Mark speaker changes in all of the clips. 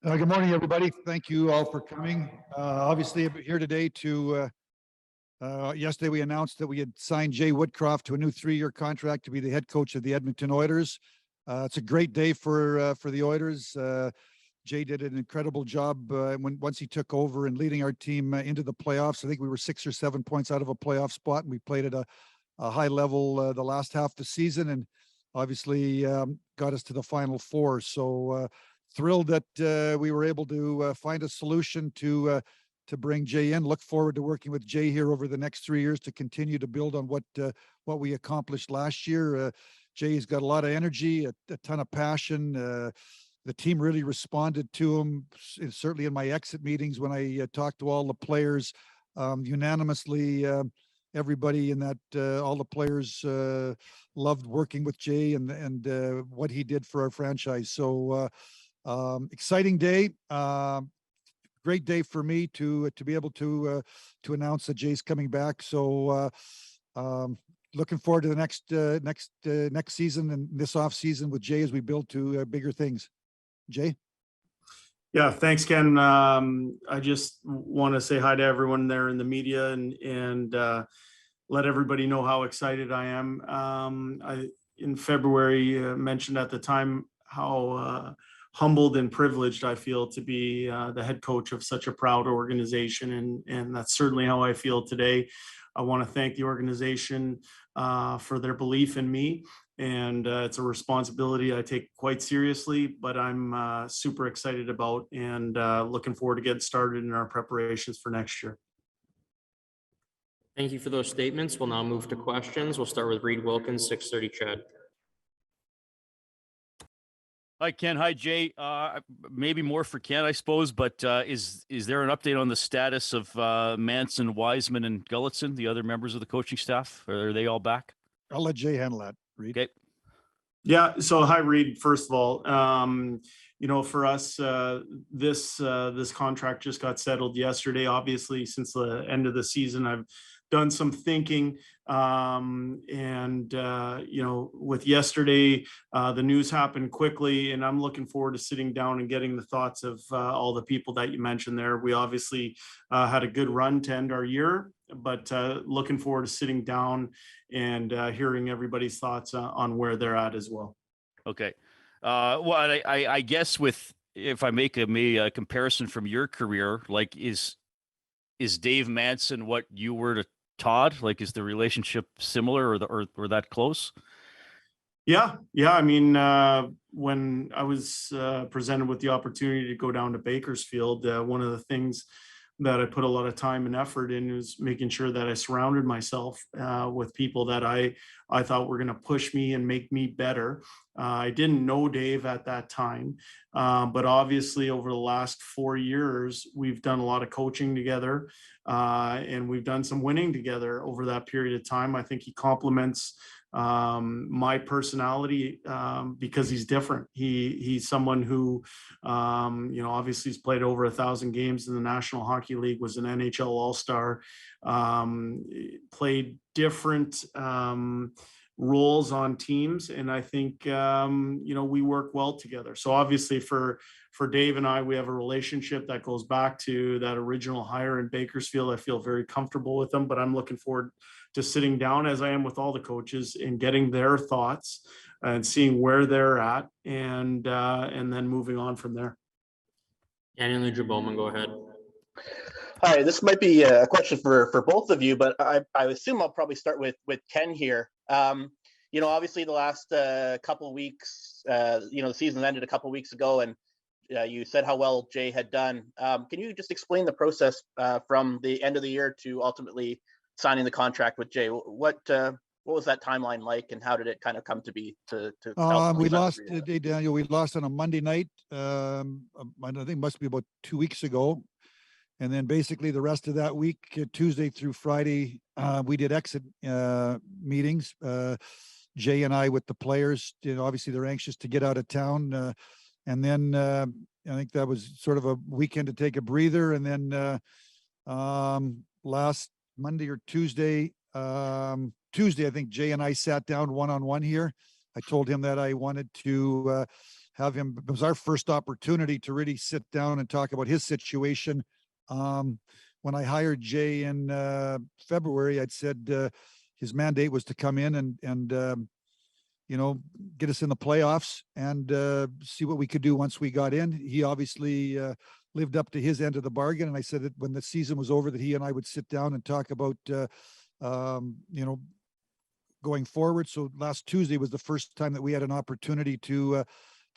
Speaker 1: Good morning, everybody. Thank you all for coming. Obviously, I'm here today to, yesterday we announced that we had signed Jay Woodcroft to a new 3-year contract to be the head coach of the Edmonton Oilers. It's a great day for the Oilers. Jay did an incredible job once he took over and leading our team into the playoffs. I think we were 6 or 7 points out of a playoff spot, and we played at a high level the last half of the season, and obviously got us to the Final Four. So thrilled that we were able to find a solution to bring Jay in. Look forward to working with Jay here over the next 3 years to continue to build on what we accomplished last year. Jay's got a lot of energy, a ton of passion. The team really responded to him, certainly in my exit meetings when I talked to all the players unanimously. Everybody in that, all the players loved working with Jay and what he did for our franchise. So exciting day. Great day for me to be able to announce that Jay's coming back. So looking forward to the next season and this off season with Jay as we build to bigger things. Jay.
Speaker 2: Yeah, thanks, Ken. I just want to say hi to everyone there in the media and let everybody know how excited I am. I in February mentioned at the time how humbled and privileged I feel to be the head coach of such a proud organization, and that's certainly how I feel today. I want to thank the organization for their belief in me, and it's a responsibility I take quite seriously, but I'm super excited about and looking forward to getting started in our preparations for next year.
Speaker 3: Thank you for those statements. We'll now move to questions. We'll start with Reed Wilkins, 630 Chad.
Speaker 4: Hi, Ken. Hi, Jay. Maybe more for Ken, I suppose, but is there an update on the status of Manson, Wiseman, and Gulletson, the other members of the coaching staff? Are they all back?
Speaker 1: I'll let Jay handle that, Reed.
Speaker 4: Okay.
Speaker 2: Yeah. So hi, Reed. First of all, for us, this contract just got settled yesterday. Obviously, since the end of the season, I've done some thinking, with yesterday, the news happened quickly, and I'm looking forward to sitting down and getting the thoughts of all the people that you mentioned there. We obviously had a good run to end our year, but looking forward to sitting down and hearing everybody's thoughts on where they're at as well.
Speaker 4: Okay. Well, I guess if I make a comparison from your career, like is Dave Manson what you were to Todd? Like, is the relationship similar or that close?
Speaker 2: Yeah. I mean, when I was presented with the opportunity to go down to Bakersfield, one of the things that I put a lot of time and effort in was making sure that I surrounded myself with people that I thought were going to push me and make me better. I didn't know Dave at that time, but obviously over the last 4 years, we've done a lot of coaching together, and we've done some winning together over that period of time. I think he complements my personality because he's different. He's someone who, obviously has played over 1,000 games in the National Hockey League, was an NHL All-Star, played different roles on teams. And I think, we work well together. So obviously for Dave and I, we have a relationship that goes back to that original hire in Bakersfield. I feel very comfortable with them, but I'm looking forward to sitting down, as I am with all the coaches, and getting their thoughts and seeing where they're at, and then moving on from there.
Speaker 3: Daniel Nugent-Bowman, go ahead.
Speaker 5: Hi, this might be a question for both of you, but I assume I'll probably start with Ken here. Obviously the last couple of weeks, the season ended a couple of weeks ago, and you said how well Jay had done. Can you just explain the process from the end of the year to ultimately signing the contract with Jay? What was that timeline like, and how did it kind of come to be?
Speaker 1: We lost today, Daniel. We lost on a Monday night. I think it must be about 2 weeks ago. And then basically the rest of that week, Tuesday through Friday, we did exit meetings. Jay and I with the players. Obviously they're anxious to get out of town. And then I think that was sort of a weekend to take a breather. And then last Monday or Tuesday, I think Jay and I sat down one-on-one here. I told him that I wanted to have him. It was our first opportunity to really sit down and talk about his situation. When I hired Jay in February, I'd said his mandate was to come in and get us in the playoffs and see what we could do once we got in. He obviously lived up to his end of the bargain. And I said that when the season was over, that he and I would sit down and talk about, going forward. So last Tuesday was the first time that we had an opportunity to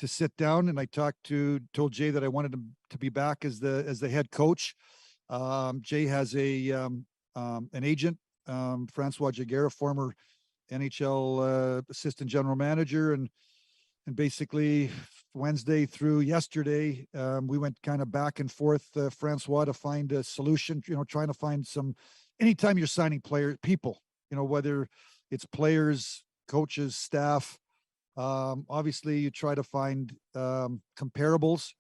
Speaker 1: sit down. And I told Jay that I wanted him to be back as the head coach. Jay has an agent, Francois Jaguar, former NHL assistant general manager, and basically Wednesday through yesterday, we went kind of back and forth, Francois, to find a solution. Trying to find anytime you're signing people, whether it's players, coaches, staff. Obviously, you try to find comparables.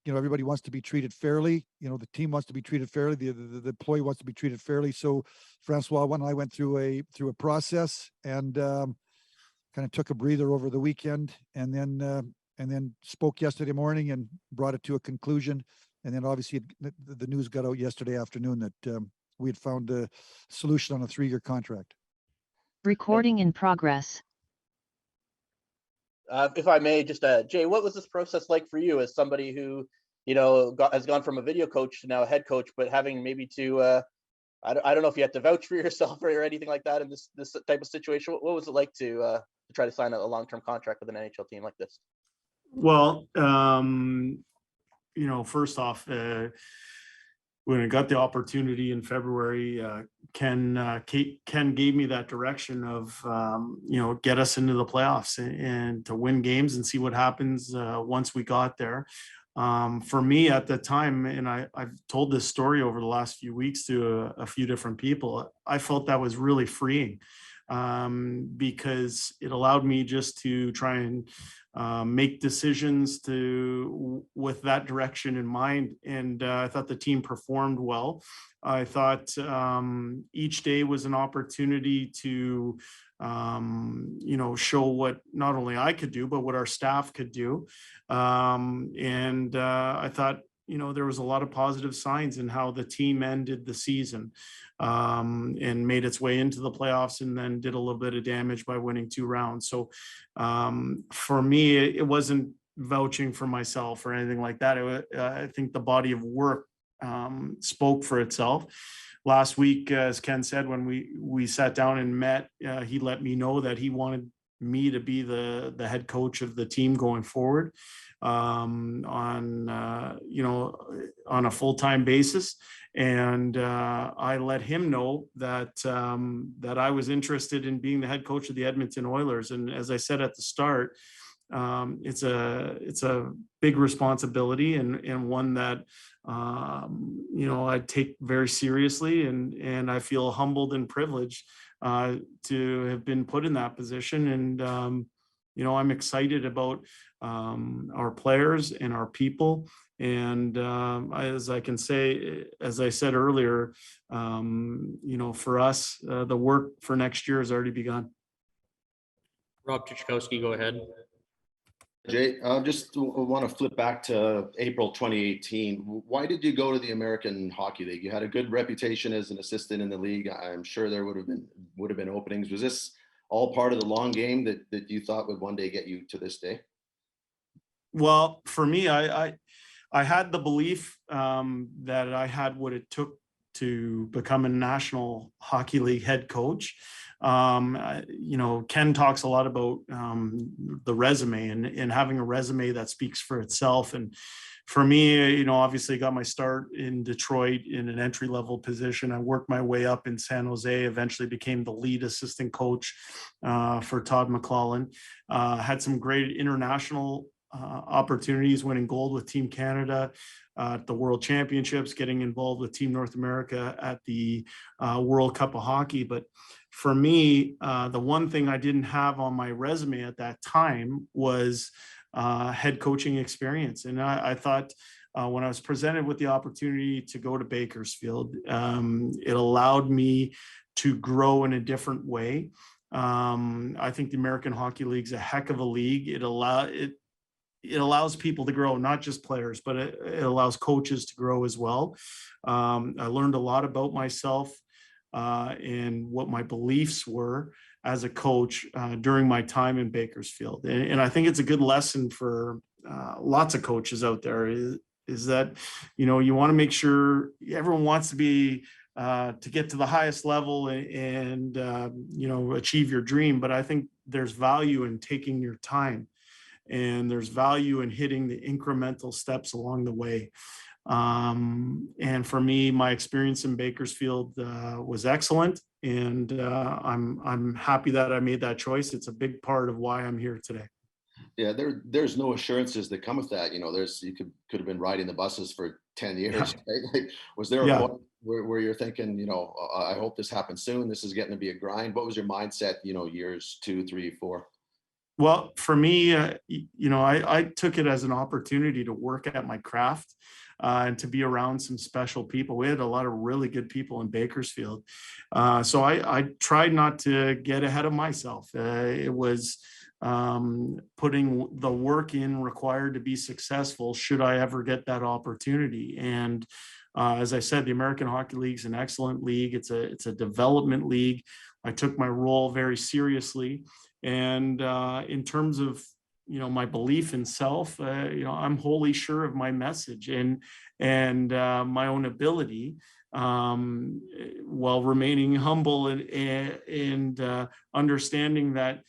Speaker 1: Everybody wants to be treated fairly. The team wants to be treated fairly. The employee wants to be treated fairly. So Francois and I went through a process and kind of took a breather over the weekend, and then spoke yesterday morning and brought it to a conclusion. And then obviously the news got out yesterday afternoon that we had found a solution on a 3-year contract.
Speaker 6: Recording in progress.
Speaker 5: If I may, just Jay, what was this process like for you as somebody who, has gone from a video coach to now a head coach, but having maybe to, I don't know if you had to vouch for yourself or anything like that in this type of situation. What was it like to try to sign a long-term contract with an NHL team like this?
Speaker 2: Well, first off, when I got the opportunity in February, Ken gave me that direction of, get us into the playoffs and to win games and see what happens once we got there. For me at the time, and I've told this story over the last few weeks to a few different people, I felt that was really freeing, because it allowed me just to try and make decisions with that direction in mind. And I thought the team performed well. I thought each day was an opportunity to show what not only I could do, but what our staff could do. I thought, there was a lot of positive signs in how the team ended the season, and made its way into the playoffs, and then did a little bit of damage by winning 2 rounds. So for me, it wasn't vouching for myself or anything like that. I think the body of work spoke for itself. Last week, as Ken said, when we sat down and met, he let me know that he wanted me to be the head coach of the team going forward, on a full-time basis. And I let him know that I was interested in being the head coach of the Edmonton Oilers. And as I said at the start, it's a big responsibility, and one that I take very seriously, and I feel humbled and privileged to have been put in that position. And I'm excited about our players and our people. And as I said earlier, for us, the work for next year has already begun.
Speaker 3: Rob Tuchkowski, go ahead.
Speaker 7: Jay, I just want to flip back to April 2018. Why did you go to the American Hockey League? You had a good reputation as an assistant in the league. I'm sure there would have been openings. Was this all part of the long game that you thought would one day get you to this day?
Speaker 2: Well, for me, I had the belief that I had what it took to become a National Hockey League head coach. Ken talks a lot about the resume and having a resume that speaks for itself. And for me, obviously got my start in Detroit in an entry-level position. I worked my way up in San Jose, eventually became the lead assistant coach for Todd McLellan. Had some great international opportunities, winning gold with Team Canada at the World Championships, getting involved with Team North America at the World Cup of Hockey. But for me, the one thing I didn't have on my resume at that time was head coaching experience. And I thought when I was presented with the opportunity to go to Bakersfield, it allowed me to grow in a different way. I think the American Hockey League is a heck of a league. it allows people to grow, not just players, but it allows coaches to grow as well. I learned a lot about myself and what my beliefs were as a coach during my time in Bakersfield. And I think it's a good lesson for lots of coaches out there is that, you know, you want to make sure everyone wants to be to get to the highest level and you know, achieve your dream. But I think there's value in taking your time, and there's value in hitting the incremental steps along the way. And for me, my experience in Bakersfield was excellent, and I'm happy that I made that choice. It's a big part of why I'm here today.
Speaker 7: Yeah, there's no assurances that come with that. You know, you could have been riding the buses for 10 years. Right? Like, was there a point where you're thinking, you know, I hope this happens soon, this is getting to be a grind? What was your mindset, you know, years 2, 3, 4?
Speaker 2: Well, for me, you know, I took it as an opportunity to work at my craft and to be around some special people. We had a lot of really good people in Bakersfield. So I tried not to get ahead of myself. It was putting the work in required to be successful should I ever get that opportunity. And as I said, the American Hockey League is an excellent league. It's a development league. I took my role very seriously. And in terms of, you know, my belief in self, you know, I'm wholly sure of my message and my own ability, while remaining humble and understanding that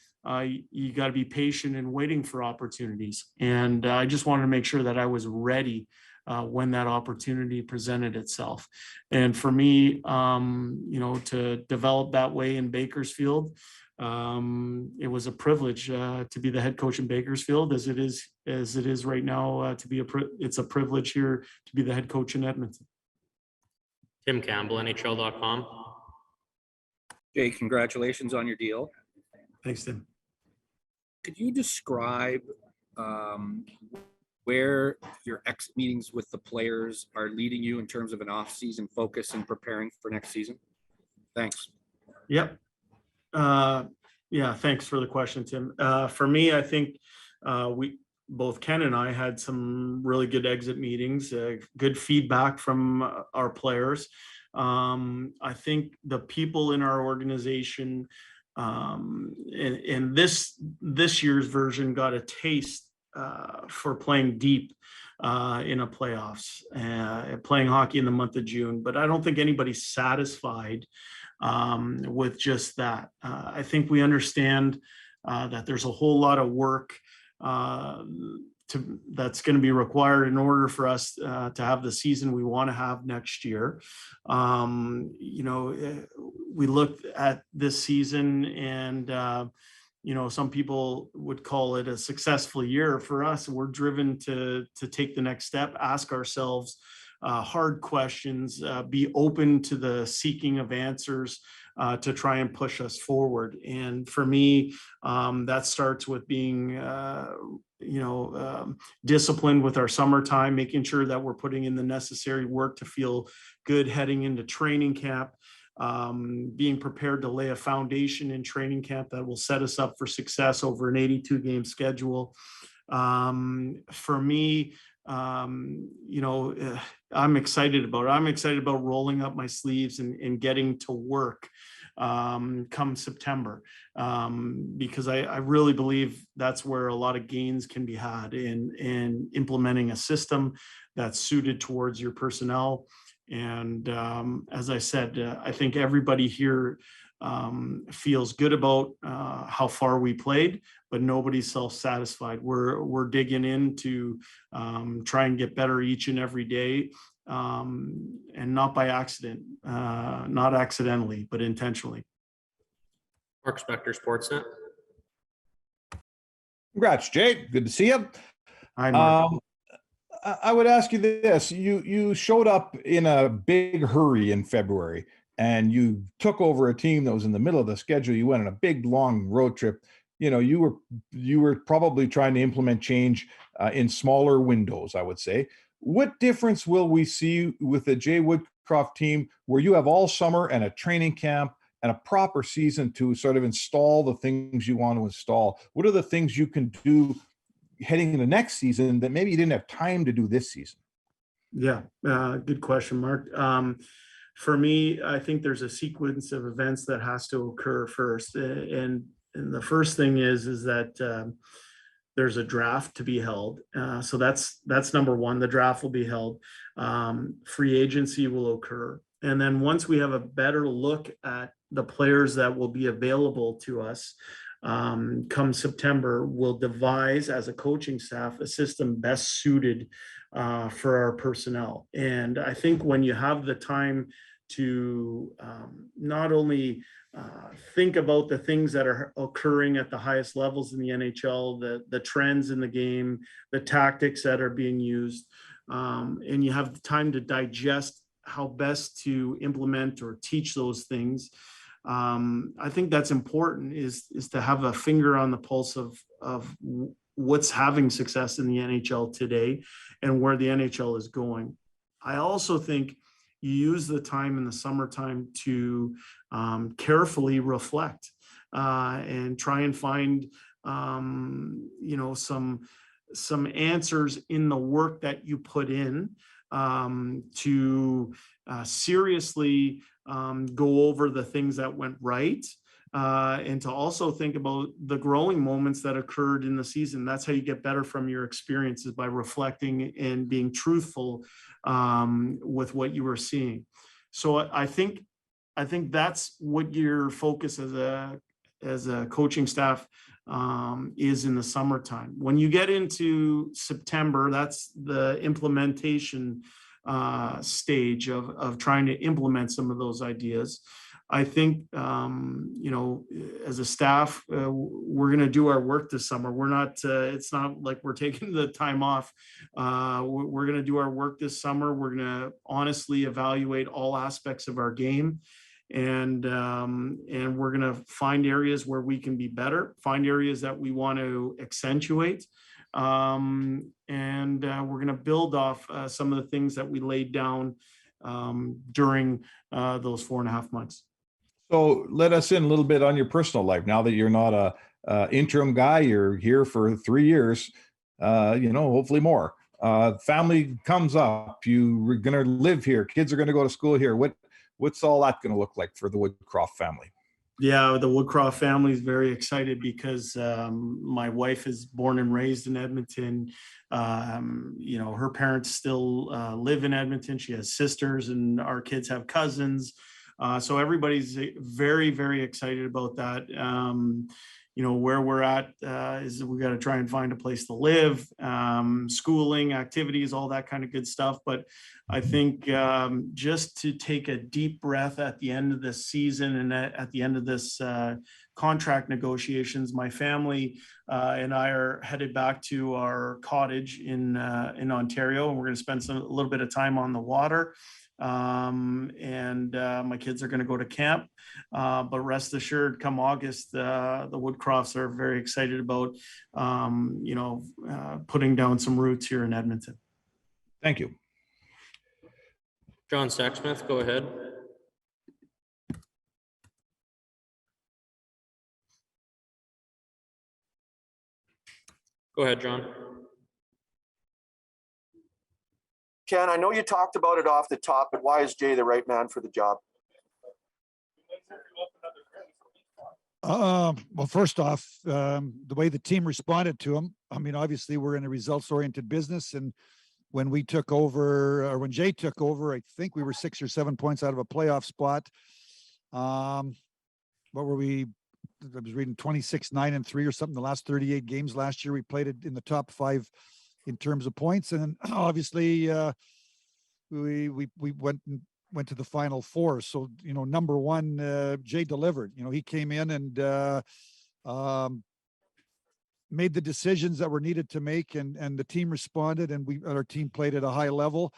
Speaker 2: you got to be patient and waiting for opportunities. And I just wanted to make sure that I was ready when that opportunity presented itself. And for me, you know, to develop that way in Bakersfield, it was a privilege to be the head coach in Bakersfield, as it is right now. It's a privilege here to be the head coach in Edmonton.
Speaker 3: Tim Campbell, NHL.com.
Speaker 8: Jay, congratulations on your deal.
Speaker 2: Thanks, Tim.
Speaker 8: Could you describe where your exit meetings with the players are leading you in terms of an off-season focus and preparing for next season? Thanks.
Speaker 2: Yep. Yeah, thanks for the question, Tim. For me, I think both Ken and I had some really good exit meetings, good feedback from our players. I think the people in our organization in this year's version got a taste for playing deep in a playoffs, playing hockey in the month of June. But I don't think anybody's satisfied with just that. I think we understand that there's a whole lot of work that's going to be required in order for us to have the season we want to have next year. You know, we looked at this season and you know, some people would call it a successful year. For us, we're driven to take the next step, ask ourselves hard questions, be open to the seeking of answers to try and push us forward. And for me, that starts with being, you know, disciplined with our summertime, making sure that we're putting in the necessary work to feel good heading into training camp. Being prepared to lay a foundation in training camp that will set us up for success over an 82-game schedule. For me, you know, I'm excited about rolling up my sleeves and getting to work come September, because I really believe that's where a lot of gains can be had in implementing a system that's suited towards your personnel. And as I said, I think everybody here feels good about how far we played, but nobody's self-satisfied. We're digging in to try and get better each and every day, and not by accident, not accidentally, but intentionally.
Speaker 3: Mark Spector, Sportsnet.
Speaker 9: Congrats, Jay. Good to see you.
Speaker 2: Hi, Mark.
Speaker 9: I would ask you this. You showed up in a big hurry in February, and you took over a team that was in the middle of the schedule. You went on a big, long road trip. You know, you were probably trying to implement change in smaller windows, I would say. What difference will we see with the Jay Woodcroft team, where you have all summer and a training camp and a proper season to sort of install the things you want to install? What are the things you can do heading into next season that maybe you didn't have time to do this season?
Speaker 2: Yeah, good question, Mark. For me, I think there's a sequence of events that has to occur first, and the first thing is that there's a draft to be held. So that's number one. The draft will be held. Free agency will occur, and then once we have a better look at the players that will be available to us come September, we'll devise as a coaching staff a system best suited for our personnel. And I think when you have the time to not only think about the things that are occurring at the highest levels in the NHL, the trends in the game, the tactics that are being used, and you have the time to digest how best to implement or teach those things. I think that's important is to have a finger on the pulse of what's having success in the NHL today and where the NHL is going. I also think you use the time in the summertime to carefully reflect and try and find some answers in the work that you put in to seriously go over the things that went right and to also think about the growing moments that occurred in the season. That's how you get better from your experiences, by reflecting and being truthful with what you were seeing. So I think that's what your focus as a coaching staff is in the summertime. When you get into September, that's the implementation stage of trying to implement some of those ideas. I think, as a staff, we're going to do our work this summer. We're not, it's not like we're taking the time off. We're going to do our work this summer. We're going to honestly evaluate all aspects of our game. And we're going to find areas where we can be better, find areas that we want to accentuate. And we're going to build off some of the things that we laid down during those 4.5 months.
Speaker 9: So let us in a little bit on your personal life. Now that you're not a interim guy, you're here for 3 years, hopefully more. Family comes up, you're going to live here. Kids are going to go to school here. What's all that going to look like for the Woodcroft family?
Speaker 2: Yeah, the Woodcroft family is very excited because my wife is born and raised in Edmonton. Her parents still live in Edmonton. She has sisters, and our kids have cousins. So everybody's very, very excited about that. Where we're at is we got to try and find a place to live, schooling, activities, all that kind of good stuff. But I think just to take a deep breath at the end of this season and at the end of this contract negotiations, my family and I are headed back to our cottage in Ontario, and we're going to spend a little bit of time on the water. My kids are going to go to camp, but rest assured, come August, the Woodcrofts are very excited about, putting down some roots here in Edmonton.
Speaker 9: Thank you.
Speaker 3: John Sexsmith, go ahead. Go ahead, John.
Speaker 10: Ken, I know you talked about it off the top, but why is Jay the right man for the job?
Speaker 1: Well, first off, the way the team responded to him, I mean, obviously we're in a results-oriented business, and when we took over, or when Jay took over, I think we were 6 or 7 points out of a playoff spot. What were we? I was reading 26-9-3 or something. The last 38 games last year, we played it in the top 5 in terms of points, and obviously we went to the Final Four. So number one, Jay delivered. He came in and made the decisions that were needed to make, and the team responded, and our team played at a high level.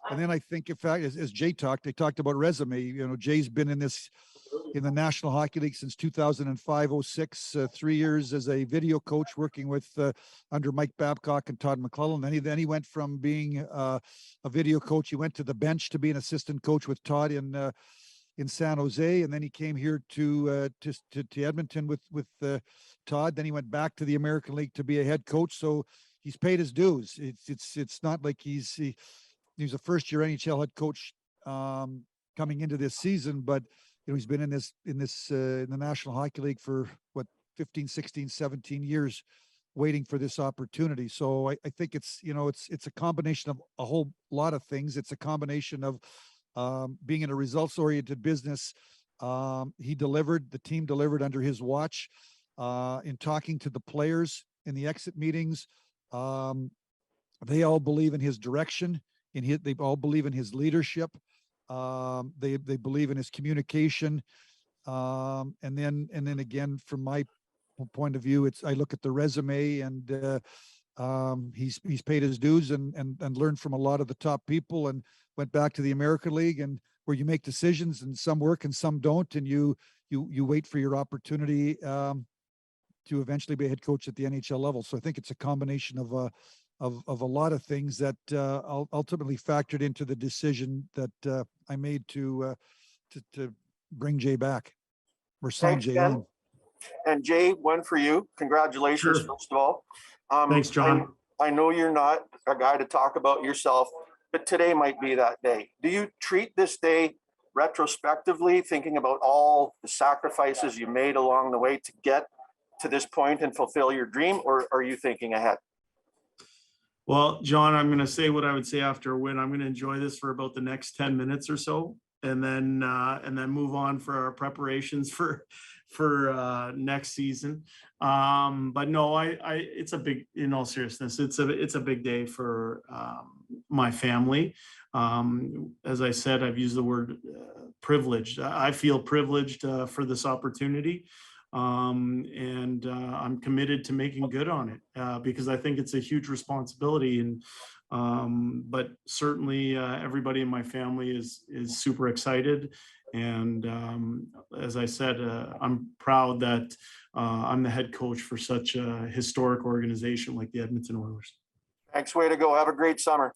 Speaker 1: And then I think, in fact, as Jay talked, they talked about resume. Jay's been in the National Hockey League since 2005-06, 3 years as a video coach working with under Mike Babcock and Todd McClellan. Then he went from being a video coach, he went to the bench to be an assistant coach with Todd in San Jose, and then he came here to Edmonton with Todd. Then he went back to the American League to be a head coach. So he's paid his dues. It's not like he's a first year NHL head coach coming into this season, but he's been in the National Hockey League for what, 15, 16, 17 years waiting for this opportunity. So I think it's a combination of a whole lot of things. It's a combination of being in a results oriented business. The team delivered under his watch, in talking to the players in the exit meetings. They all believe in his direction, they all believe in his leadership. They believe in his communication. And then again, from my point of view, I look at the resume, and he's paid his dues and learned from a lot of the top people, and went back to the American League, and where you make decisions and some work and some don't, and you wait for your opportunity to eventually be a head coach at the NHL level. So I think it's a combination of a lot of things that ultimately factored into the decision that I made to bring Jay back, or sign
Speaker 10: Thanks,
Speaker 1: Jay
Speaker 10: Ken.
Speaker 1: on.
Speaker 10: And Jay, one for you. Congratulations,
Speaker 2: Sure.
Speaker 10: first of all.
Speaker 2: Thanks, John.
Speaker 10: I know you're not a guy to talk about yourself, but today might be that day. Do you treat this day retrospectively, thinking about all the sacrifices you made along the way to get to this point and fulfill your dream, or are you thinking ahead?
Speaker 2: Well, John, I'm going to say what I would say after a win. I'm going to enjoy this for about the next 10 minutes or so, and then move on for our preparations for next season. But no, it's a big, in all seriousness, it's a big day for my family. As I said, I've used the word privileged. I feel privileged for this opportunity. And I'm committed to making good on it, because I think it's a huge responsibility. And but certainly everybody in my family is super excited. And as I said, I'm proud that I'm the head coach for such a historic organization like the Edmonton Oilers.
Speaker 10: Thanks, way to go. Have a great summer.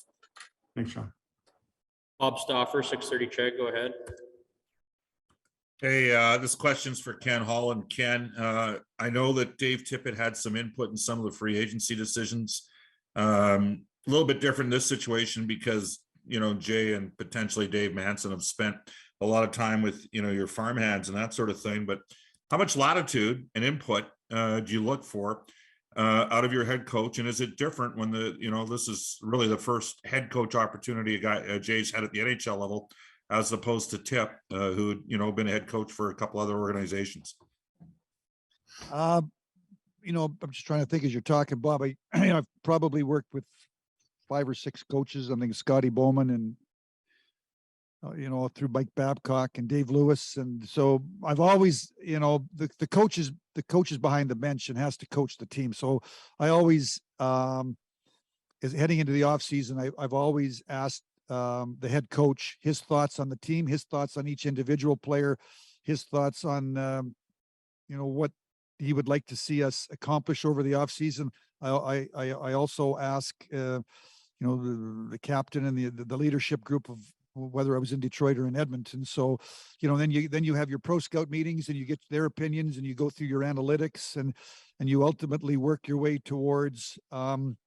Speaker 2: Thanks, Sean.
Speaker 3: Bob Stauffer, 630 Chad, go ahead.
Speaker 11: Hey, this question's for Ken Holland. Ken, I know that Dave Tippett had some input in some of the free agency decisions. A little bit different in this situation because, Jay and potentially Dave Manson have spent a lot of time with, your farmhands and that sort of thing. But how much latitude and input do you look for out of your head coach? And is it different when this is really the first head coach opportunity Jay's had at the NHL level, as opposed to Tip, who'd been a head coach for a couple other organizations?
Speaker 1: I'm just trying to think as you're talking, Bob. I've probably worked with 5 or 6 coaches. I think Scotty Bowman and through Mike Babcock and Dave Lewis, and so I've always, the coaches behind the bench and has to coach the team. So I always, is heading into the off season, I've always asked the head coach his thoughts on the team, his thoughts on each individual player, his thoughts on what he would like to see us accomplish over the off season. I also ask the captain and the leadership group of whether I was in Detroit or in Edmonton. So then you have your pro scout meetings and you get their opinions and you go through your analytics and you ultimately work your way towards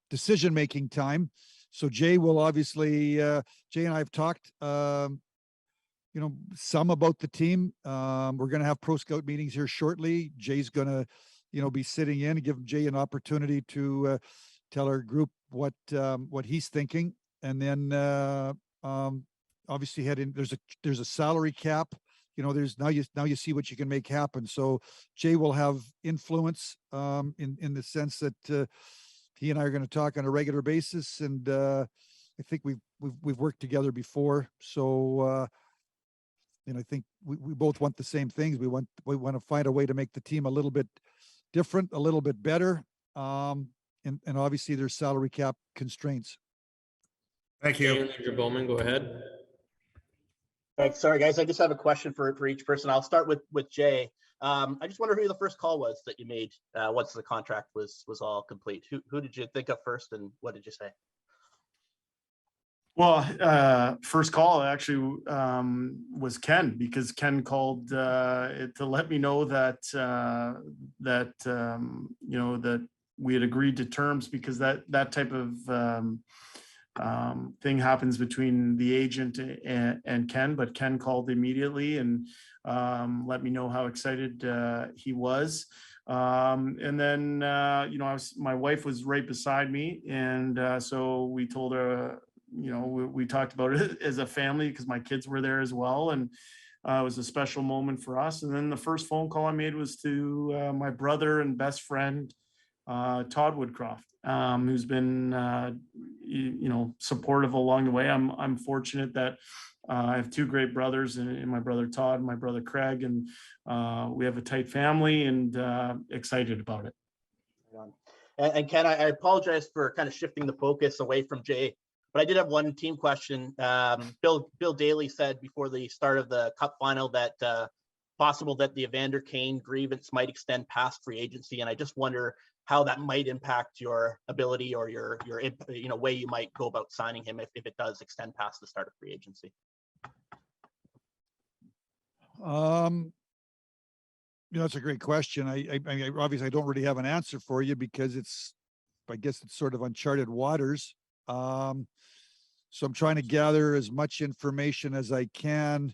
Speaker 1: decision making time. So Jay will obviously, Jay and I have talked, some about the team. We're going to have pro scout meetings here shortly. Jay's going to, be sitting in and give Jay an opportunity to tell our group what he's thinking. And then obviously there's a salary cap. There's now you see what you can make happen. So Jay will have influence in the sense that he and I are going to talk on a regular basis, and I think we've worked together before. So I think we both want the same things. We want to find a way to make the team a little bit different, a little bit better, and obviously there's salary cap constraints.
Speaker 11: Thank you.
Speaker 3: Andrew Bowman, go ahead.
Speaker 5: Thanks. Sorry, guys. I just have a question for each person. I'll start with Jay. I just wonder who the first call was that you made once the contract was all complete. Who did you think of first, and what did you say?
Speaker 2: Well, first call actually was Ken, because Ken called to let me know that that we had agreed to terms, because that type of thing happens between the agent and Ken, but Ken called immediately and let me know how excited he was. And then, my wife was right beside me. And so we told her, we talked about it as a family, because my kids were there as well. And it was a special moment for us. And then the first phone call I made was to my brother and best friend, Todd Woodcroft, who's been, supportive along the way. I'm fortunate that I have two great brothers, and my brother Todd and my brother Craig, and we have a tight family, and excited about it.
Speaker 5: And Ken, I apologize for kind of shifting the focus away from Jay, but I did have one team question. Bill Daly said before the start of the Cup final that possible that the Evander Kane grievance might extend past free agency, and I just wonder how that might impact your ability or your way you might go about signing him if it does extend past the start of free agency.
Speaker 1: That's a great question. I mean, obviously I don't really have an answer for you, because I guess it's sort of uncharted waters. So I'm trying to gather as much information as I can.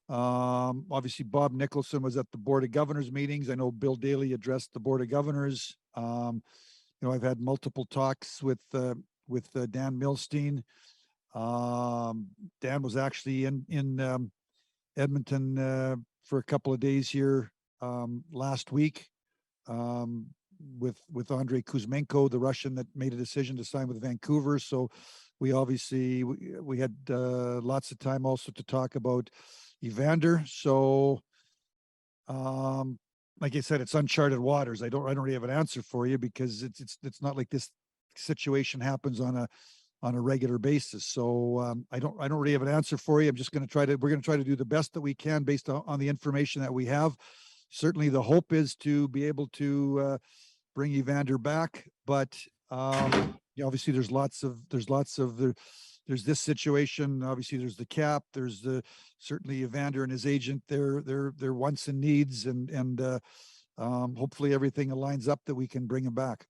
Speaker 1: Obviously Bob Nicholson was at the Board of Governors meetings. I know Bill Daly addressed the Board of Governors. I've had multiple talks with Dan Milstein. Dan was actually in Edmonton for a couple of days here last week with Andrei Kuzmenko, the Russian that made a decision to sign with Vancouver. So we obviously we had lots of time also to talk about Evander. So like I said, it's uncharted waters. I don't really have an answer for you, because it's not like this situation happens on a regular basis. So I don't really have an answer for you. I'm just going to we're going to try to do the best that we can based on the information that we have. Certainly the hope is to be able to bring Evander back, but obviously there's this situation. Obviously there's the cap, there's certainly Evander and his agent, their wants and needs, and hopefully everything aligns up that we can bring him back.